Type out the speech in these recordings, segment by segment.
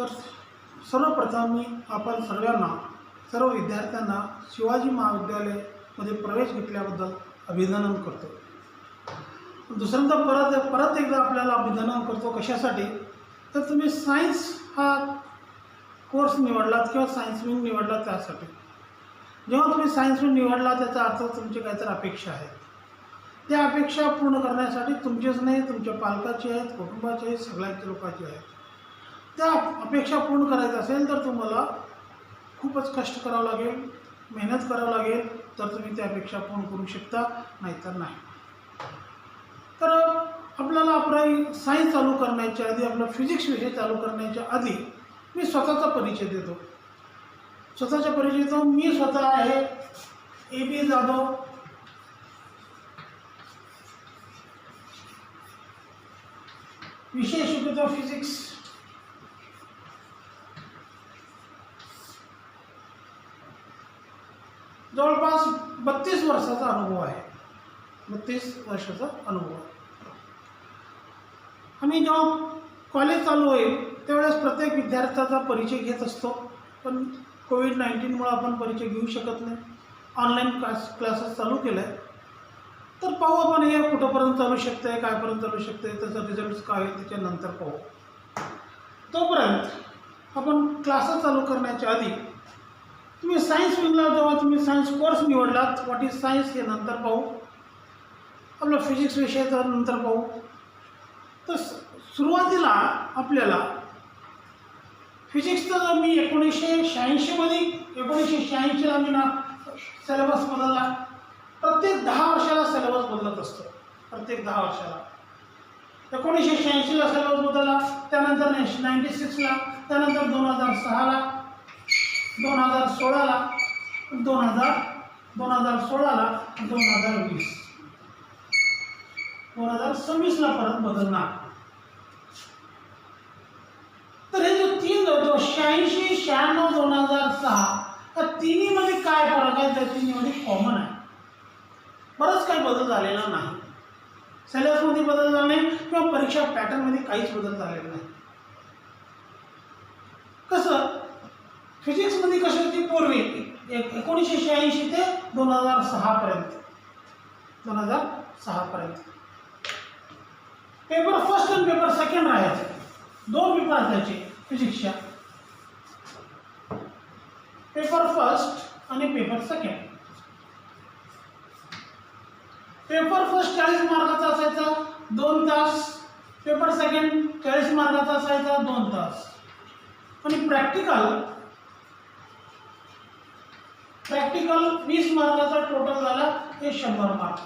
तर सर्वप्रथम मी आपण सर्व विद्यार्थ्यांना शिवाजी महाविद्यालयामध्ये प्रवेश घेतल्याबद्दल अभिनंदन करतो. दुसऱ्यांदा परत एकदा आपल्याला अभिनंदन करतो. कशासाठी? तर तुम्ही सायन्स हा कोर्स निवडलात किंवा सायन्स विंग निवडला त्यासाठी. जेव्हा तुम्ही सायन्स विंग निवडला त्याचा अर्थ तुमची काहीतरी अपेक्षा आहेत. त्या अपेक्षा पूर्ण करण्यासाठी तुमचेच नाही, तुमच्या पालकाची आहेत, कुटुंबाची आहेत, सगळ्यांच्या लोकांची आहेत. त्या अपेक्षा पूर्ण करायचं असेल तर तुम्हाला खूपच कष्ट करावं लागेल, मेहनत करावं लागेल, तर तुम्ही त्या अपेक्षा पूर्ण करू शकता, नाहीतर नाही. तर आपल्याला आपला सायन्स चालू करण्याच्या आधी, आपला फिजिक्स विषय चालू करण्याच्या आधी मी स्वतःचा परिचय देतो. मी स्वतः आहे AB जाधव. विषय शिकवतो फिजिक्स. जवळपास 32 वर्षाचा अनुभव आहे. 32 वर्षाचा अनुभव. आम्ही जेव्हा कॉलेज चालू होईल त्यावेळेस प्रत्येक विद्यार्थ्याचा परिचय घेत असतो, पण कोविड-19मुळे आपण परिचय घेऊ शकत नाही. ऑनलाईन क्लासेस चालू केले तर पाहू आपण हे कुठंपर्यंत चालू शकते, कायपर्यंत चालू शकते, त्याचा रिझल्ट काय आहे त्याच्यानंतर पाहू. तोपर्यंत आपण क्लासेस चालू करण्याच्या आधी तुम्ही सायन्स विंगला जेव्हा तुम्ही सायन्स कोर्स निवडलात, व्हॉट इज सायन्स हे नंतर पाहू. आपला फिजिक्स विषयाचा नंतर पाहू. तर सुरुवातीला आपल्याला फिजिक्सचा जर मी 1986ला मी सिलेबस बदलला. प्रत्येक 10 वर्षाला सिलेबस बदलत असतो. प्रत्येक 10 वर्षाला 1986ला सिलेबस बदलला, त्यानंतर 96ला, त्यानंतर 2006ला, 2016ला, 2016ला, 2020, 2026ला परत बदलणार. तर हे जो 86, 96, 2006 या तिन्हीमध्ये काय फरक आहे? त्या तिन्हीमध्ये कॉमन आहे. बरंच काही बदल झालेला नाही. सिलेबसमध्ये बदल झाला नाही किंवा परीक्षा पॅटर्नमध्ये काहीच बदल झालेला नाही. कसं फिजिक्समध्ये कसं होती पूर्वी 1986 ते 2006 पर्यंत पेपर फर्स्ट आणि पेपर सेकंड राहायचे. 2 पेपर असायचे फिजिक्सच्या, पेपर फर्स्ट आणि पेपर सेकंड. पेपर फर्स्ट 40 मार्काचा असायचा 2 तास, पेपर सेकंड 40 मार्काचा असायचा 2 तास, आणि प्रॅक्टिकल 20 मार्काचा टोटल झाला हे 100 मार्क.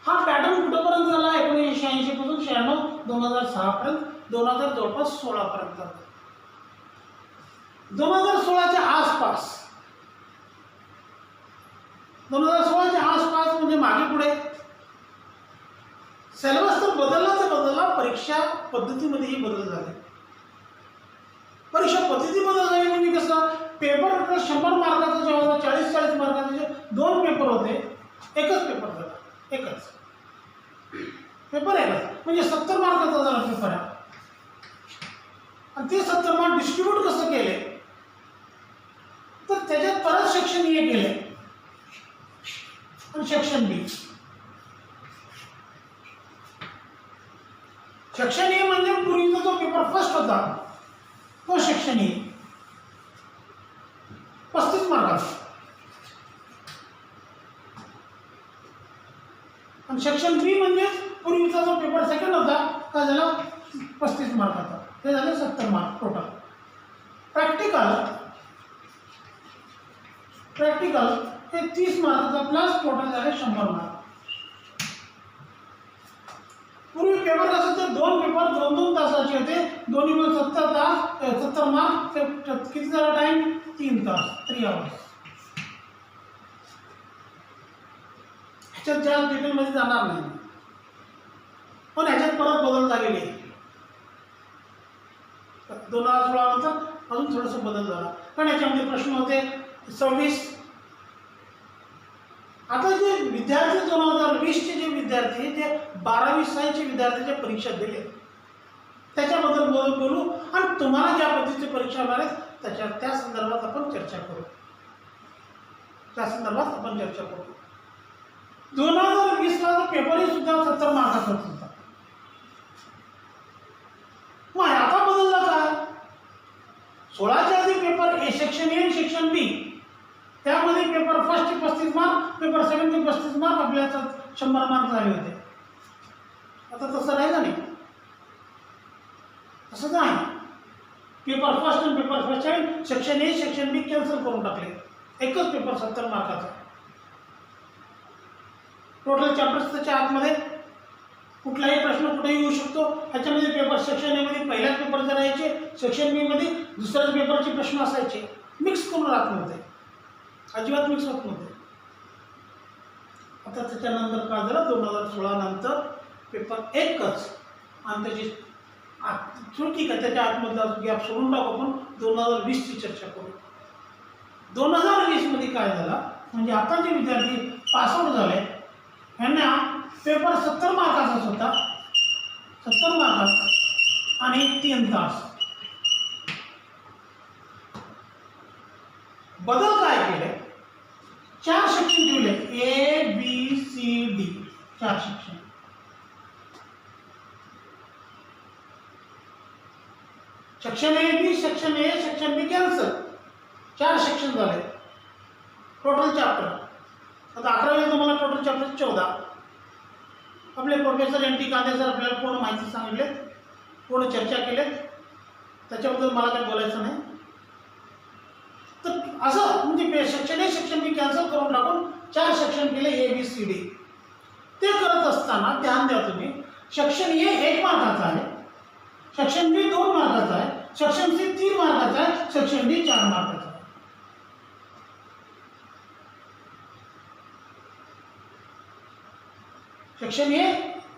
हा पॅटर्न कुठपर्यंत झाला? 1986 पासून 96, 2006 पर्यंत, 2000 जवळपास 16 पर्यंत. 2016च्या आसपास म्हणजे मागे पुढे सिलेबस तर बदलला, परीक्षा पद्धतीमध्येही बदल झाले. परीक्षा पद्धती बदल झाली म्हणजे कसं? पेपर 100 मार्काचा जेव्हा 40 मार्काचे जे 2 पेपर होते, एकच पेपर झाला. एकच म्हणजे 70 मार्काचा झाला पेपर आहे. आणि ते 70 मार्क डिस्ट्रीब्यूट कसं केले? तर त्याच्यात परत सेक्शन ए केले आणि सेक्शन बी. सेक्शन ए म्हणजे पूर्वीचा जो पेपर फर्स्ट होता तो सेक्शन ए 35 मार्काचा, आणि सेक्शन बी म्हणजे पूर्वीचा जो पेपर सेकंड होता काय झाला 35 मार्काचा, ते झाले 70 मार्क टोटल. प्रॅक्टिकल हे 30 मार्काचा प्लस टोटल झाले 100 मार्क. पूर्वी पेपर कसं ते 2 पेपर 2-2 तासाचे होते, दोन्ही मिळून 70 मार्क. किती झाला टाइम? 3 तास, 3 आवर्स. ह्याच्यात जास्त डिटेलमध्ये जाणार नाही, पण ह्याच्यात परत बदल झालेले आहे. 2016 नंतर अजून थोडंसं बदल झाला, पण याच्यामध्ये प्रश्न होते 26 आता जे विद्यार्थी 2020चे जे विद्यार्थी जे 12वी सायन्सचे विद्यार्थ्याच्या परीक्षा दिले त्याच्याबद्दल बोलू आणि तुम्हाला ज्या पद्धतीची परीक्षा होणार आहे त्या संदर्भात आपण चर्चा करू. 2020ला पेपरही सुद्धा 70 मार्काचा होता. मग आता बदलला काय? 16च्या आधी paper A section A section B त्यामध्ये पेपर फर्स्टचे 35 मार्क, पेपर सेकंडचे 35 मार्क, आपल्याला 100 मार्क झाले होते. आता तसं राहिलं नाही. तसं नाही. पेपर फर्स्ट आणि paper first section A section B cancel करून टाकले. एकच पेपर 70 मार्काचा. टोटल चॅप्टर्स त्याच्या आतमध्ये कुठलाही प्रश्न कुठेही येऊ शकतो. ह्याच्यामध्ये पेपर सेक्शन ए मध्ये पहिल्याच पेपरचे राहायचे, सेक्शन बी मध्ये दुसऱ्याच पेपरचे प्रश्न असायचे. मिक्स करून राहत नव्हते, अजिबात मिक्स होत नव्हते. आता त्याच्यानंतर काय झालं, 2016 नंतर पेपर एकच आणि त्याची ठीक आहे त्याच्या आतमधला गॅप सोडून टाकू. आपण 2020ची चर्चा करू. 2020 मध्ये काय झालं म्हणजे आता जे विद्यार्थी पासआउट झाले ह्यांना पेपर 70 मार्काचाच होता. 70 मार्काचा आणि 3 तास. बदल काय केले? 4 सेक्शन ठेवले. A B C D 4 section. Section A B section A section B cancel. 4 section झाले. टोटल चॅप्टर आता 11वी तुम्हाला टोटल चॅप्टर 14. आपले professor N T Kande sir आपल्याला पूर्ण माहिती सांगितले, पूर्ण चर्चा केले, त्याच्याबद्दल मला काही बोलायचं नाही. तर असं म्हणजे section A section B cancel करून टाकून 4 सेक्शन केले ए बी सी डी. ते करत असताना ध्यान द्या तुम्ही, सेक्शन ए 1 मार्काचा आहे, सेक्शन बी 2 मार्काचा आहे, सेक्शन सी 3 मार्काचा आहे, सेक्शन डी 4 मार्काचा आहे. सेक्शन ए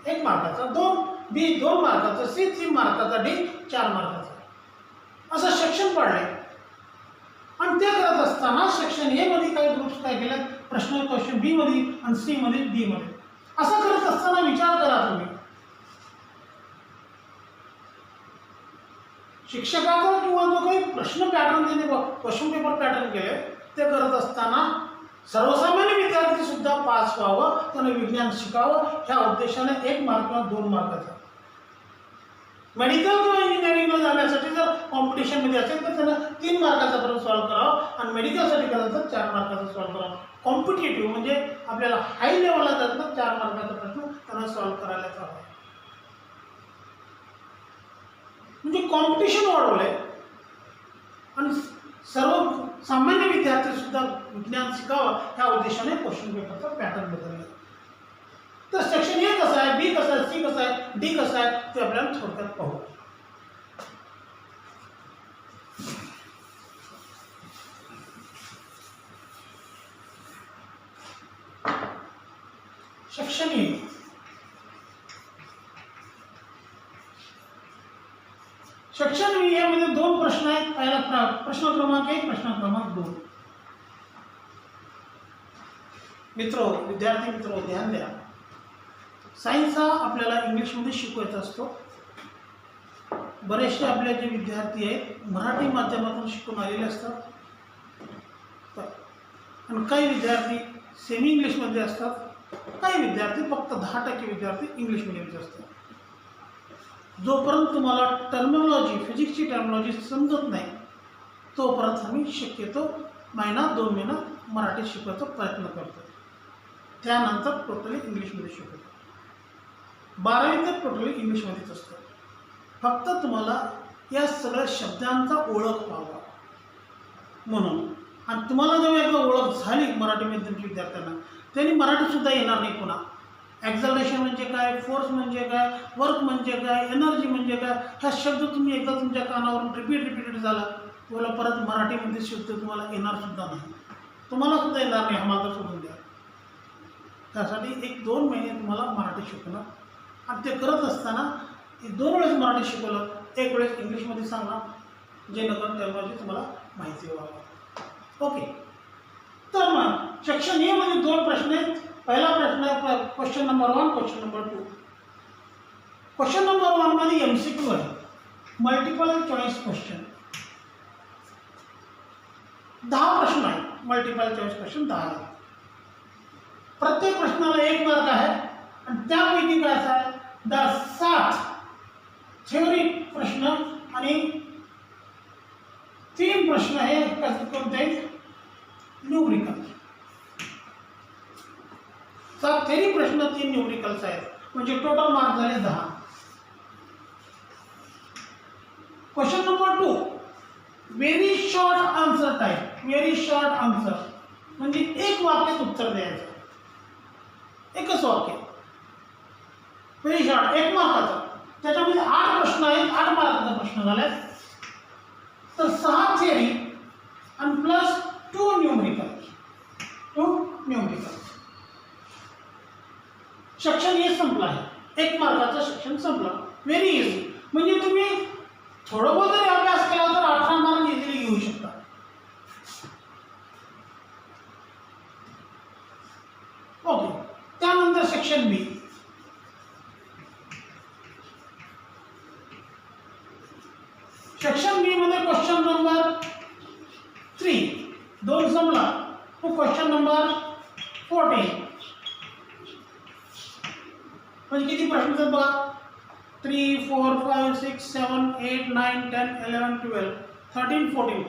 1 मार्काचा, 2 बी 2 मार्काचा, सी 3 मार्काचा, डी 4 मार्काचा असं सेक्शन पडले. आणि ते करत असताना सेक्शन ए मध्ये काही ग्रुप्स काय केले, प्रश्न क्वेश्चन बी मध्ये आणि सी मध्ये डी मध्ये. असं करत असताना विचार करा तुम्ही, शिक्षकाचा किंवा जो काही प्रश्न पॅटर्न त्यांनी क्वेश्चन पेपर पॅटर्न केले ते करत असताना सर्वसामान्य विद्यार्थी सुद्धा पास व्हावं, त्यांना विज्ञान शिकावं ह्या उद्देशाने 1 मार्क किंवा 2 मार्काचा. मेडिकल किंवा इंजिनिअरिंगला जाण्यासाठी जर कॉम्पिटिशनमध्ये असेल तर त्यांना 3 मार्काचा प्रश्न सॉल्व्ह करावा आणि मेडिकलसाठी करायचं तर 4 मार्काचा सॉल्व्ह करावा. कॉम्पिटेटिव्ह म्हणजे आपल्याला हाय लेवलला जातं 4 मार्काचा प्रश्न त्यांना सॉल्व्ह करायलाच हवा. म्हणजे कॉम्पिटिशन वाढवलंय आणि सर्व सामान्य विद्यार्थी सुद्धा विज्ञान शिकावं ह्या उद्देशाने क्वेश्चन पेपरचा पॅटर्न बदलला. तर सेक्शन ए कसं आहे, बी कसं आहे, सी कसं आहे, डी कसं आहे ते आपल्याला थोडक्यात पाहू. सेक्शन ए सेक्शन ए मध्ये 2 प्रश्न आहेत. पहिला प्रश्न क्रमांक 1, प्रश्न क्रमांक 2. विद्यार्थी मित्र ध्यान द्या, सायन्स हा आपल्याला इंग्लिशमध्ये शिकवायचा असतो. बरेचसे आपले जे विद्यार्थी आहेत मराठी माध्यमातून शिकून आलेले असतात आणि काही विद्यार्थी सेमी इंग्लिशमध्ये असतात, काही विद्यार्थी फक्त 10% विद्यार्थी इंग्लिश मिडियमचे असतात. जोपर्यंत तुम्हाला टर्मिनॉलॉजी फिजिक्सची टर्मिनॉलॉजी समजत नाही तोपर्यंत आम्ही शक्यतो 1-2 महिना मराठी शिकवायचा प्रयत्न करतो. त्यानंतर टोटली इंग्लिशमध्ये शिकवतो. 12वी तर टोटली इंग्लिशमध्येच असतं. फक्त तुम्हाला या सगळ्या शब्दांचा ओळख व्हावा म्हणून. आणि तुम्हाला जेव्हा एकदा ओळख झाली मराठी माध्यमच्या विद्यार्थ्यांना, त्यांनी मराठीसुद्धा येणार नाही पुन्हा. ॲक्झलरेशन म्हणजे काय, फोर्स म्हणजे काय, वर्क म्हणजे काय, एनर्जी म्हणजे काय, हा शब्द तुम्ही एकदा तुमच्या कानावरून रिपीट झाला तुम्हाला परत मराठीमध्ये शब्द तुम्हाला येणार सुद्धा नाही. तुम्हाला सुद्धा येणार नाही, हा मार्ग सोडून द्या. त्यासाठी 1-2 महिने तुम्हाला मराठी शिकवणं आणि ते करत असताना 2 वेळेस मराठी शिकवलं, 1 वेळेस इंग्लिशमध्ये सांगा जेणेकरून टर्मिनॉलॉजी तुम्हाला माहिती व्हावं. ओके. तर मग सेक्शन ए मध्ये दोन प्रश्न आहेत. पहिला प्रश्न question number 1, question number 2. Question number 1 मध्ये एमसीक्यू आहे, मल्टिपल चॉईस क्वेश्चन. 10 प्रश्न आहेत. मल्टिपल चॉईस क्वेश्चन 10 आहेत. प्रत्येक प्रश्नाला 1 मार्क आहे आणि त्यापैकी काय आहे 7 थ्योरी प्रश्न आणि 3 प्रश्न हे कोणते न्यूमरिकल. 7 थ्योरी प्रश्न 3 न्यूमरिकल्स आहेत, म्हणजे टोटल मार्क झाले 10. Question number 2, very short answer type. Very short answer म्हणजे एक वाक्यात उत्तर द्यायचं, एकच वाक्य, व्हेरी शॉर्ट, 1 मार्काचा. त्याच्यामध्ये 8 प्रश्न आहेत, 8 मार्काचा प्रश्न झालाय. तर 6 थिअरी आणि प्लस 2 न्यूमरिकल. सेक्शन ए संपला आहे, 1 मार्काचा सेक्शन संपला. व्हेरी इझी, म्हणजे तुम्ही थोडं बहुत जरी अभ्यास केला तर 18 मार्क इझिली घेऊ शकता. ओके. त्यानंतर सेक्शन बी. सेक्शन बी मध्ये क्वेश्चन नंबर 3 2 संपला तो क्वेश्चन नंबर 14. म्हणजे किती प्रश्न आहेत बघा, 3 4 5 6 7 8 9 10 11 12 13 14.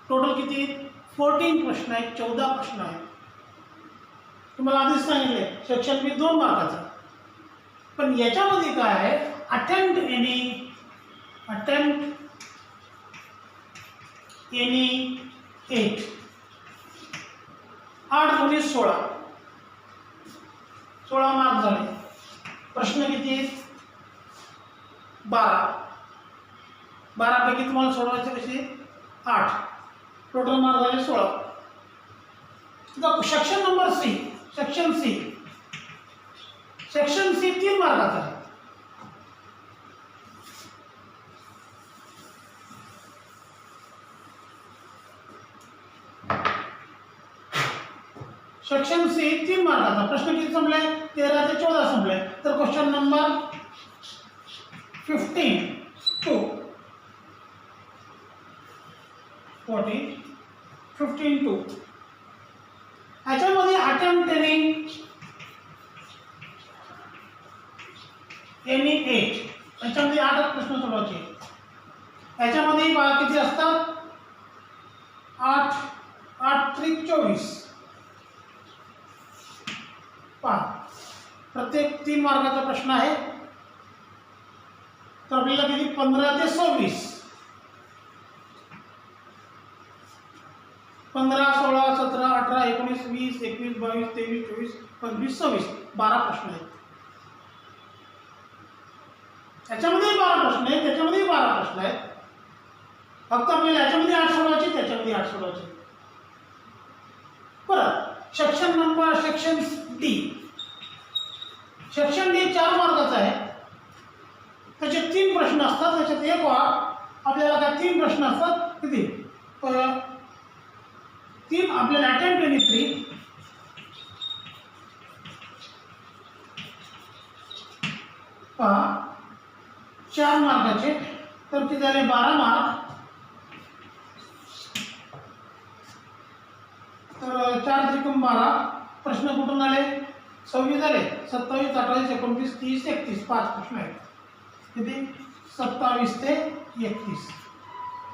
टोटल किती 14 प्रश्न आहेत, 14 प्रश्न आहेत. तुम्हाला आधीच सांगितले सेक्शन बी 2 मार्काचा. पण याच्यामध्ये काय आहे, अटेम्प्ट एनी 8 8 गुणिले 16 मार्क झाले. प्रश्न किती आहेत 12. 12 पैकी तुम्हाला सोडवायचे कसे 8. टोटल मार्क झाले 16. Section number C. Section C 3 मार्काचा आहे. सेक्शन सी 3 मार्काचा. प्रश्न किती संपले 13 ते 14 संपले. तर क्वेश्चन नंबर 15 to 14 15 to ह्याच्यामध्ये अटेम्प्ट एनी 8. याच्यामध्ये 8 प्रश्न सोडवायचे. याच्यामध्ये किती असतात 8 8 त्रिक 24. प्रत्येक 3 मार्काचा प्रश्न आहे. तर आपल्याला किती 15 ते 26 15 16 17 18 19 20 21 22 23 24 25 26 12 प्रश्न आहेत. याच्यामध्ये 12 प्रश्न आहेत, त्याच्यामध्ये 12 प्रश्न आहेत. फक्त आपल्याला याच्यामध्ये 8 सोडवायचे, त्याच्यामध्ये 8 सोडवायचे. परत सेक्शन डी. सेक्शन डी 4 मार्काचा आहे. त्याचे 3 प्रश्न असतात. त्याच्यात एक आपल्याला काय 3 प्रश्न असतात. किती 3 आपल्याला अटेम्प्ट एनी 3. पहा 4 मार्काचे. तर किती झाले 12 मार्क. तर 4 त्रिकोण 12. प्रश्न कुठून आले 26 झाले. 27 28 29 30 31 5 प्रश्न आहेत. किती 27 ते 31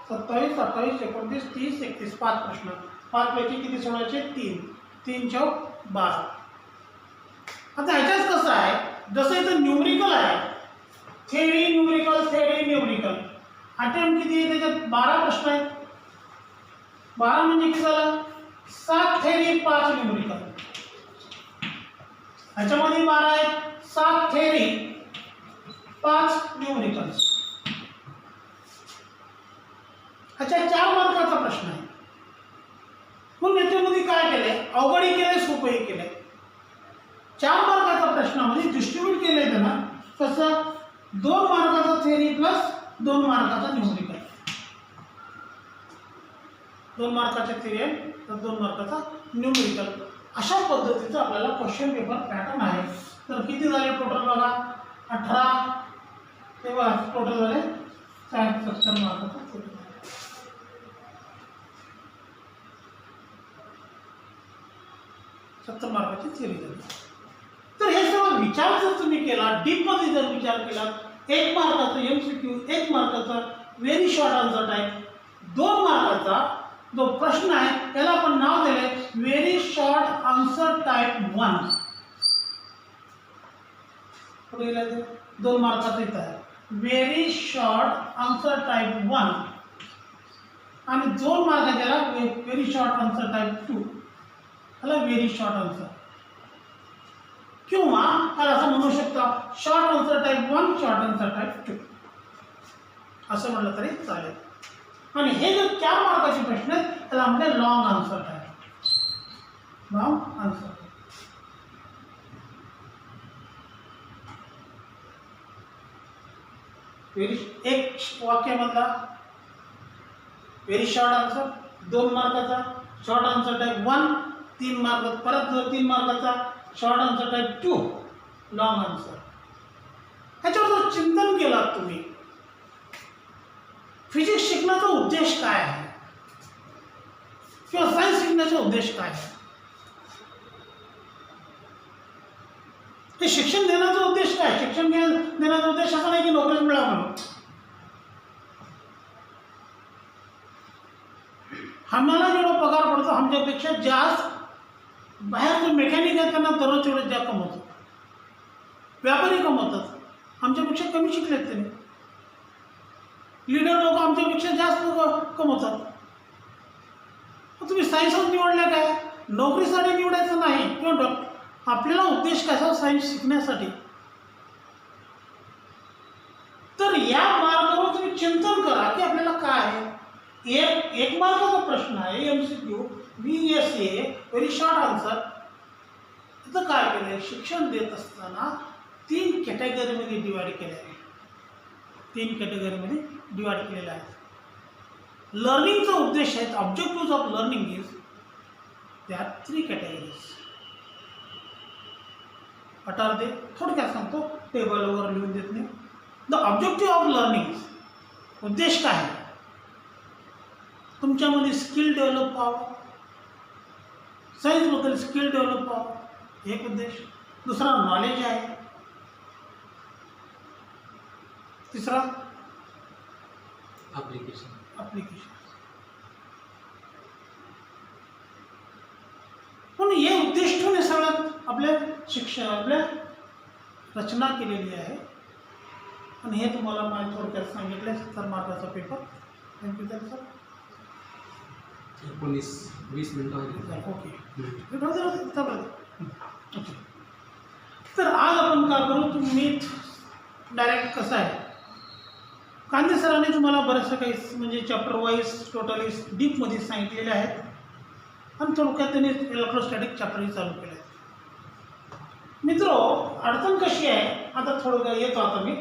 27 28 29 30 31 5 प्रश्न. 5 पैकी किती सोडवायचे 3 3 चौक 12. आता ह्याच्याच कसं आहे, जसं इथं न्यूमरिकल आहे, थेरी न्यूमरिकल अटेम्प्ट किती आहे त्याच्यात 12 प्रश्न आहेत. 12 म्हणजे किती झालं 7 थेरी 5 न्यूमरिकल. ह्याच्यामध्ये 12 आहेत, 7 थेरी 5 न्यूमरिकल्स. अच्छा 4 मार्काचा प्रश्न आहे. मग याच्यामध्ये काय केले, अवघडही केले सोपंही केले. 4 मार्काचा प्रश्नामध्ये डिस्ट्रीब्यूट केले त्यांना कसं 2 मार्काचा थेरी प्लस 2 मार्काचा न्यूमरिकल. 2 मार्काचा थिअरी आहे तर 2 मार्काचा न्यूमेरिकल. अशा पद्धतीचा आपल्याला क्वेश्चन पेपर पॅटर्न आहे. तर किती झाले टोटल बघा 18 तेव्हा टोटल झाले 70 मार्काचा थिअरी. 70 मार्काची थिअरी झाली. तर हे सगळं विचार जर तुम्ही केला डीपमध्ये जर विचार केला 1 मार्काचा MCQ 1 मार्काचा व्हेरी शॉर्ट आन्सर टाईप 2 मार्काचा जो प्रश्न आहे त्याला आपण नाव दिले व्हेरी शॉर्ट आन्सर टाईप 1. पुढे गेला 2 मार्काचा इथं आहे व्हेरी शॉर्ट आन्सर टाईप 1 आणि 2 मार्काच्याला व्हेरी शॉर्ट आन्सर टाईप 2 त्याला व्हेरी शॉर्ट आन्सर किंवा त्याला असं म्हणू शकता short answer type 1 short answer type 2 असं म्हटलं तरी चालेल. आणि हे जे 4 मार्काचे प्रश्न आहेत त्याला म्हणजे long answer type. Long answer एक वाक्यामधला व्हेरी शॉर्ट आन्सर 2 मार्काचा शॉर्ट आन्सर टाईप 1 3 मार्क परत 3 मार्काचा short answer type 2 long answer. ह्याच्यावर जर चिंतन केलं तुम्ही फिजिक्स शिकण्याचा उद्देश काय आहे किंवा सायन्स शिकण्याचा उद्देश काय आहे हे शिक्षण देण्याचा उद्देश काय. शिक्षण देण्याचा उद्देश असा नाही की नोकरीच मिळावं म्हणून. आम्हाला जेवढा पगार पडतो आमच्यापेक्षा जास्त बाहेर जो मेकॅनिक आहे त्यांना दररोज तेवढे जास्त कमवतात. व्यापारी कमवतात आमच्यापेक्षा कमी शिकलेत त्यांनी. लीडर लोक आमच्यापेक्षा जास्त कमवतात. तुम्ही सायन्सच निवडल्या काय नोकरीसाठी निवडायचं नाही किंवा आपल्याला उद्देश कसा सायन्स शिकण्यासाठी. तर या मार्गावर तुम्ही चिंतन करा की आपल्याला काय आहे. एक मार्काचा प्रश्न आहे MCQ VSA very short answer. इथं काय केलं आहे शिक्षण देत असताना 3 कॅटेगरीमध्ये डिवाइड केले आहे. 3 कॅटेगरीमध्ये डिवाइड केलेला आहे. लर्निंगचा उद्देश आहे ऑब्जेक्टिव्ह ऑफ लर्निंग इज त्या 3 कॅटेगरीज. अटार दे थोडक्यात सांगतो टेबलवर लिहून देत नाही. द ऑब्जेक्टिव्ह ऑफ लर्निंग उद्देश काय आहे तुमच्यामध्ये स्किल डेव्हलप व्हावं सायन्सबद्दल स्किल डेव्हलप व्हावं एक उद्देश. दुसरा नॉलेज आहे. तिसरा ॲप्लिकेशन. पण हे उद्देश ठेवून सगळ्यात आपल्या शिक्षण आपल्या रचना केलेली आहे. आणि हे तुम्हाला माझ्या थोडक्यात सांगितलं 70 मार्काचा पेपर. Thank you sir. 19-20 मिनिटं. ओके. तर आज आपण काय करू तुम्ही डायरेक्ट कसं आहे कांदे सरांनी तुम्हाला बरेचसं काही म्हणजे चॅप्टर वाईज टोटली डीपमध्ये सांगितलेले आहेत. आणि थोडक्यात त्यांनी इलेक्ट्रोस्टॅटिक चॅप्टरही चालू केले आहेत. मित्र अडचण कशी आहे आता थोडं येतो आता मी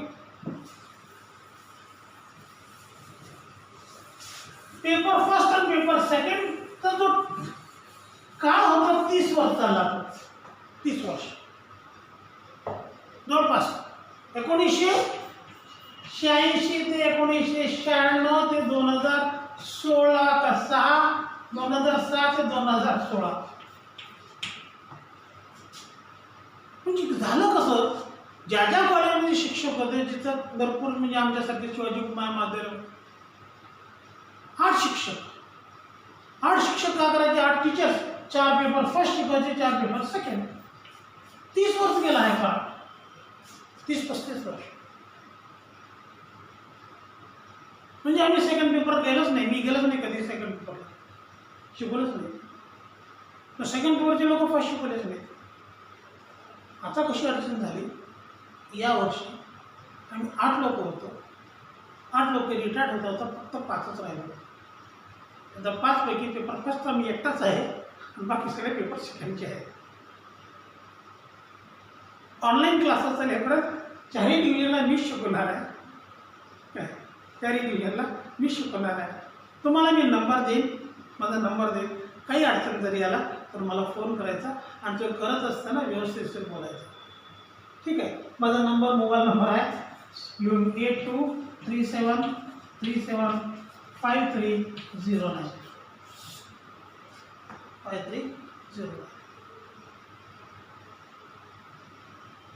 पेपर फर्स्ट आणि पेपर सेकंड तर जो काळ होता 30 वर्ष चालला. 30 वर्ष जवळपास 1986 ते 1996 ते 2016 का 2006 ते 2016 म्हणजे झालं कसं ज्या ज्या कॉलेजमध्ये शिक्षक होते जिथं भरपूर म्हणजे आमच्यासारखे शिवाजी महाविद्यालय 8 शिक्षक काय करायचे 8 टीचर्स 4 पेपर फर्स्ट शिकवायचे 4 पेपर सेकंड. 30 वर्ष गेला आहे का 30-35 वर्ष. म्हणजे आम्ही सेकंड पेपर गेलोच नाही. मी गेलोच नाही कधी सेकंड पेपरला शिकवलंच नाही. सेकंड पेपरचे लोक फर्स्ट शिकवलेच नाही. आता कशी अडचण झाली या वर्षी आम्ही 8 लोक होतो. 8 लोक रिटायर्ड होता फक्त 5च राहिलो. आता 5 पैकी पेपर फर्स्टचा मी एकटाच आहे आणि बाकी सगळे पेपर सेकंडचे आहेत. ऑनलाईन क्लासेस चालले परत 4ही डिव्हिजनला मीच शिकवणार आहे. 4ही डिव्हिजनला मीच शिकवणार आहे. तुम्हाला मी नंबर देईन माझा नंबर देईल. काही अडचण जरी आला तर मला फोन करायचा आणि तो करत असताना व्यवस्थित बोलायचं. ठीक आहे. माझा नंबर मोबाईल नंबर आहे 8237375309 5309.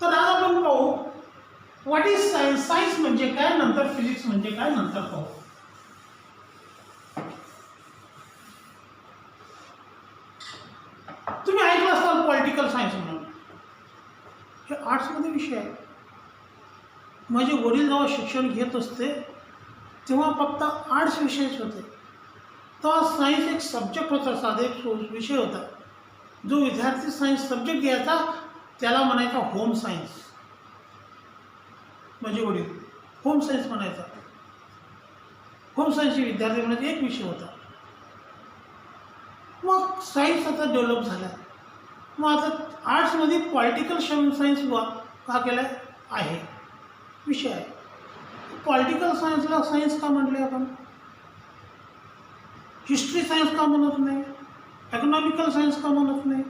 तर आज आपण पाहू व्हॉट इज सायन्स. सायन्स म्हणजे काय, नंतर फिजिक्स म्हणजे काय, नंतर पाहू. तुम्ही ऐकलं असाल पॉलिटिकल सायन्स म्हणून. हे आर्ट्समध्ये विषय आहे. माझे वडील जेव्हा शिक्षण घेत असते तेव्हा फक्त आर्ट्स विषयच होते. तेव्हा सायन्स एक सब्जेक्ट होता, साधा एक विषय होता. जो विद्यार्थी सायन्स सब्जेक्ट घ्यायचा त्याला म्हणायचा होम सायन्स. म्हणजे वडील होम सायन्स म्हणायचा. होम सायन्सचे विद्यार्थी म्हणायचे एक विषय होता. मग सायन्स आता डेव्हलप झाला. मग आता आर्ट्समध्ये पॉलिटिकल सायन्स का केला आहे विषय आहे. पॉलिटिकल सायन्सला सायन्स का म्हटले आपण? हिस्ट्री सायन्स का म्हणत नाही? इकॉनॉमिकल सायन्स का म्हणत नाही?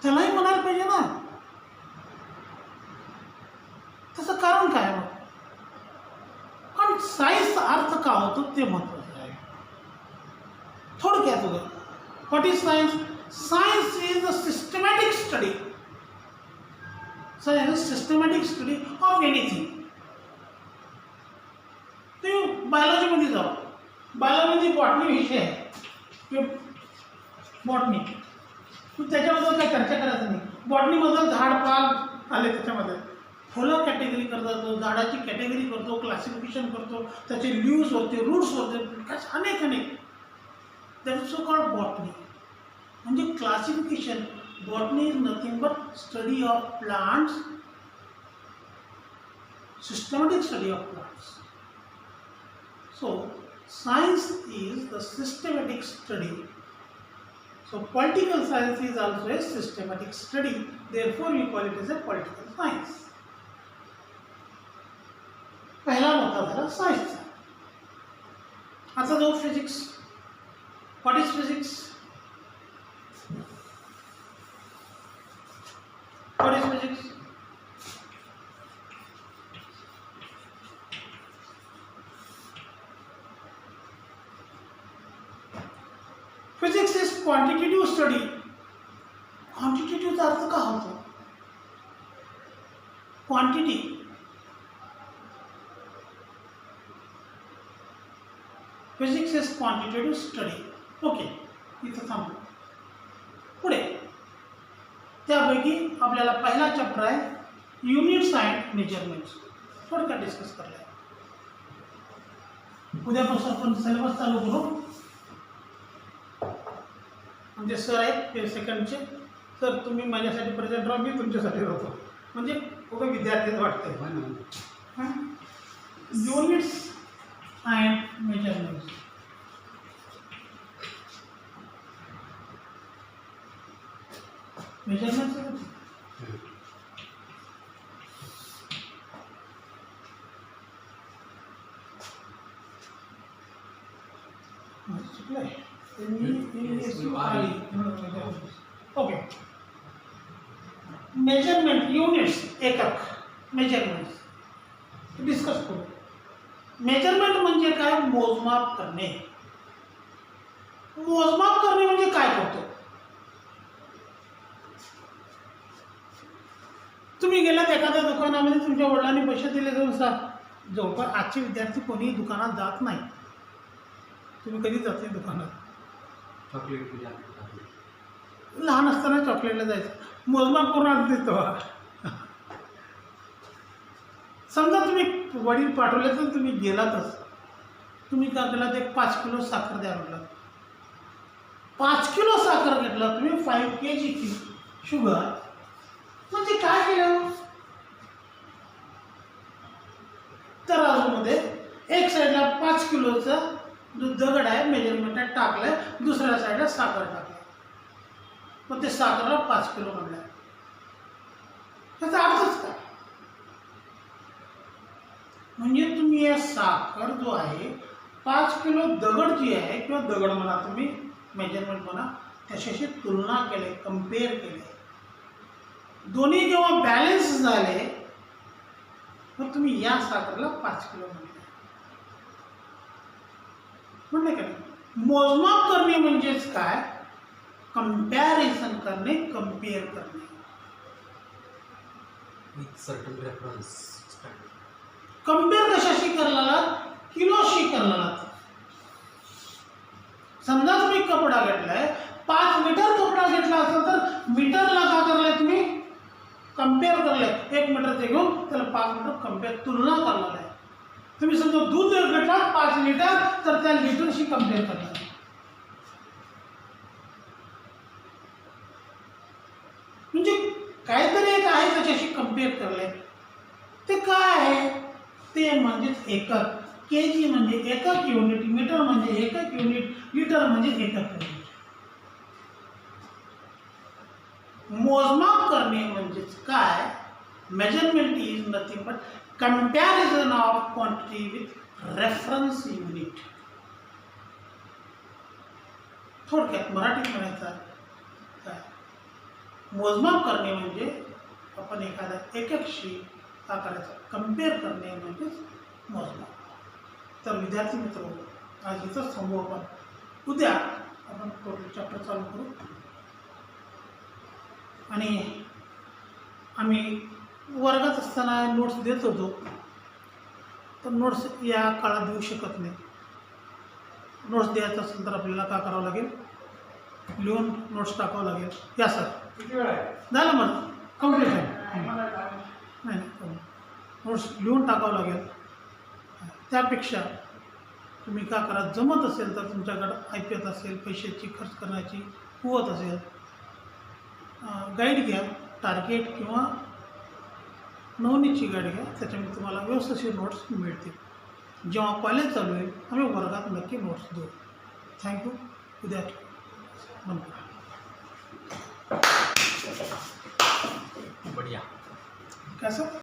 त्यालाही म्हणायला पाहिजे ना. त्याचं कारण काय मग? पण सायन्सचा अर्थ का होतो ते महत्त्वाचं आहे. थोडक्यात बघा, what is science? Science is the systematic study. Science systematic study of anything. तुम्ही बायोलॉजीमध्ये जाऊ. बायोलॉजीमध्ये बॉटनी विषय आहे. बॉटनी त्याच्याबद्दल काही चर्चा करायचं नाही. बॉटनीबद्दल झाड पाल आले, त्याच्यामध्ये फुलं कॅटेगरी करतो, झाडाची कॅटेगरी करतो, क्लासिफिकेशन करतो, त्याचे लीव्स होते, रूट्स होते, अनेक that is so called botany. म्हणजे classification. Botany is nothing but study of plants, systematic study of plants. So science is the systematic study. So political science is also a systematic study. Therefore we call it as a political science. पहिला मुद्दा झाला सायन्सचा. आता जाऊ physics. What is physics? What is physics? Physics is quantitative study. क्वांटिटेटिव्हचा अर्थ का होतो? Quantity. Physics is quantitative study. Okay, इथं थांबू. पुढे त्यापैकी आपल्याला पहिला चॅप्टर आहे युनिट्स अँड मेजरमेंट्स. थोडक्यात डिस्कस करूया. उद्यापासून आपण सिलेबस चालू करू. म्हणजे सर आहेत ते सेकंडचे. सर तुम्ही माझ्यासाठी प्रेझेंट राहा, मी तुमच्यासाठी राहतो. म्हणजे बघा विद्यार्थीच वाटतंय. Units and measurements. मेजरमेंट्स चुकलंय. ओके. मेजरमेंट युनिट्स, एकक. मेजरमेंट्स डिस्कस करू. मेजरमेंट म्हणजे काय? मोजमाप करणे. मोजमाप करणे म्हणजे काय करतो? तुम्ही गेलात एखाद्या दुकानामध्ये, तुमच्या वडिलांनी पैसे दिले जाऊन जवळपास आजचे विद्यार्थी कोणीही दुकानात जात नाही. तुम्ही कधी जात नाही दुकानात? चॉकलेट. लहान असताना चॉकलेटला जायचं, मोजमाप करून आणते तेव्हा. समजा तुम्ही वडील पाठवले तर तुम्ही गेलातच. तुम्ही काय केलात? एक 5 किलो साखर द्या म्हटलं. 5 किलो साखर घेतला तुम्ही. 5 kg शुगर. म्हणजे काय केलं? तराजूमध्ये एक साईडला 5 किलोचा जो दगड आहे मेजरमेंट टाकलाय, दुसऱ्या साईडला साखर टाकली. मग ते साखरला 5 किलो म्हणलं. त्याचा अर्थच काय? म्हणजे तुम्ही या साखर जो आहे 5 किलो दगड जी आहे किंवा दगड म्हणा तुम्ही, मेजरमेंट म्हणा, त्याच्याशी तुलना केले, कम्पेअर केले, दोन्ही जेव्हा बॅलन्स झाले मग तुम्ही या साखरेला 5 किलो म्हणले का नाही? मोजमाप करणे म्हणजेच काय? कंपॅरिझन करणे, कम्पेअर करणे. With certain reference. कम्पेअर कशाशी करला? किलोशी करला. समजा तुम्ही कपडा घेतलाय, 5 मीटर कपडा घेतला असेल तर मीटरला का करलाय तुम्ही? कम्पेअर करलाय. 1 मीटरचे घेऊन त्याला 5 मीटर कम्पेअर, तुलना करणार आहे. तुम्ही समजा दूध घेतला 5 लिटर तर त्या लिटरशी कम्पेअर करणार. म्हणजे काहीतरी एक आहे त्याच्याशी कम्पेअर करले. ते काय आहे? ते म्हणजेच एकक. केजी म्हणजे एकक युनिट, मीटर म्हणजे एकक युनिट, लिटर म्हणजे एकक युनिट. मोजमाप करणे म्हणजेच काय? Measurement is nothing but comparison of quantity with reference unit. थोडक्यात मराठीत म्हणायचं काय? मोजमाप करणे म्हणजे आपण एखाद्या एककशी का करायचं? कम्पेअर करणे म्हणजेच मोजमाप. तर विद्यार्थी मित्र, आज इथंच थांबू आपण. उद्या आपण टोटल चॅप्टर चालू करू. आणि आम्ही वर्गात असताना नोट्स देत होतो, तर नोट्स या काळात देऊ शकत नाही. नोट्स द्यायचं असेल तर आपल्याला काय करावं लागेल? लिहून नोट्स टाकावं लागेल. या सर, किती वेळ आहे? झालं मग कम्प्लीट आहे. नाही नोट्स लिहून टाकावं लागेल. त्यापेक्षा तुम्ही काय करा, जमत असेल तर तुमच्याकडं ऐकत असेल, पैशाची खर्च करण्याची कुवत असेल, गाईड घ्या, टार्गेट किंवा नवनीतची गाईड घ्या. त्याच्यामध्ये तुम्हाला व्यवस्थित नोट्स मिळतील. जेव्हा कॉलेज चालू होईल आम्ही वर्गात नक्की नोट्स देऊ. थँक्यू. उद्या बंद करा. बढ़िया. कसं